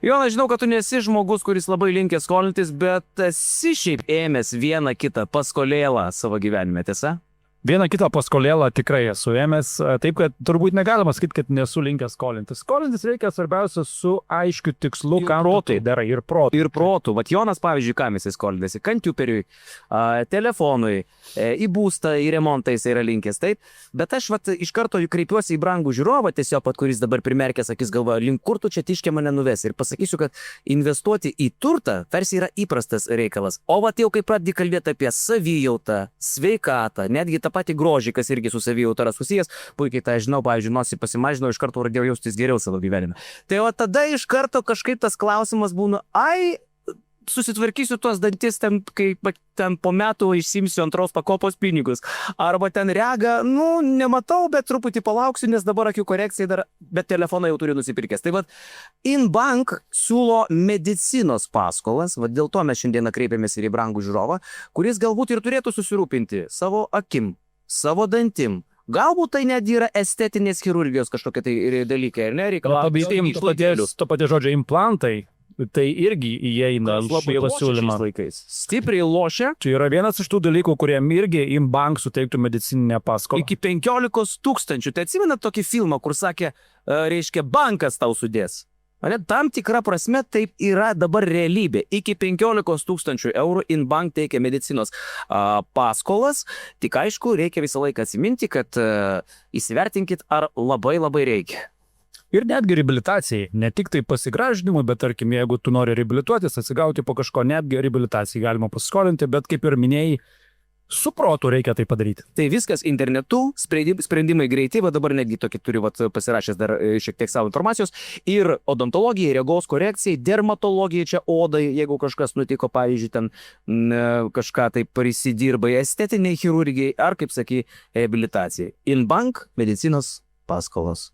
Jonas, žinau, kad tu nesi žmogus, kuris labai linkęs skolintis, bet esi šiaip ėmęs vieną kitą paskolėlą savo gyvenime, tiesa? Vieną kitą paskolėlą tikrai esu ėmęs, taip kad turbūt negalima sakyti, kad nesu linkęs skolintis. Skolintis reikia svarbiausia su aiškiu tikslu, ką rotai darai ir protu. Ir protų. Vat Jonas, pavyzdžiui, kam jisai skolinasi? Kantiuperiui, telefonui, į būstą, į remontą jisai yra linkęs, taip. Bet aš vat iš karto kreipiuosi į brangų žiūrovą, tiesiog pat, kuris dabar primerkęs akis galvoja, link kur tu čia tiškė mane nuves. Ir pasakysiu, kad investuoti į turtą tarsi yra įprastas reikalas. O vat jau kai pradedi kalbėti apie savijautą, sveikatą, netgi tą patį grožį, kas irgi su savijauta yra susijęs, puikiai tą žinau, pavyzdžiui, nosį pasimažinau, iš karto pradėjau jaustis geriau savo gyvenime. Tai o tada iš karto kažkaip tas klausimas būna, susitvarkysiu tuos dantis, kai ten po metų išsimsiu antros pakopos pinigus. Arba ten rega, nematau, bet truputį palauksiu, nes dabar akių korekcijai dar, bet telefoną jau turiu nusipirkęs. Tai vad, InBank siūlo medicinos paskolas, vad dėl to mes šiandieną kreipiamės ir į brangų žiūrovą, kuris galbūt ir turėtų susirūpinti savo akim, savo dantim. Galbūt tai netgi yra estetinės chirurgijos kažkokie tai dalykai, ar ne? To paties žodžio implantai. Tai irgi įeina labai pasiūlymą. Stipriai lošia. Čia yra vienas iš tų dalykų, kuriem irgi InBank suteiktų medicininę paskolą. Iki 15 000. Tai atsimenat tokį filmą, kur sakė, reiškia, bankas tau sudės. Tam tikra prasme taip yra dabar realybė. Iki 15 000 eurų InBank teikia medicinos paskolas. Tik aišku, reikia visą laiką atsiminti, kad įsivertinkit, ar labai reikia. Ir netgi reabilitacijai, ne tik tai pasigražinimui, bet tarkim, jeigu tu nori reabilituotis, atsigauti po kažko, netgi reabilitacijai galima pasiskolinti, bet kaip ir minėjai, su protu reikia tai padaryti. Tai viskas internetu, sprendimai greiti, va dabar netgi tokį turiu pasirašęs dar šiek tiek savo informacijos, ir odontologijai, regos korekcijai, dermatologijai, čia odai, jeigu kažkas nutiko, pavyzdžiui, ten kažką tai prisidirbai, estetiniai chirurgijai, ar kaip sakai, reabilitacijai. InBank medicinos paskolos.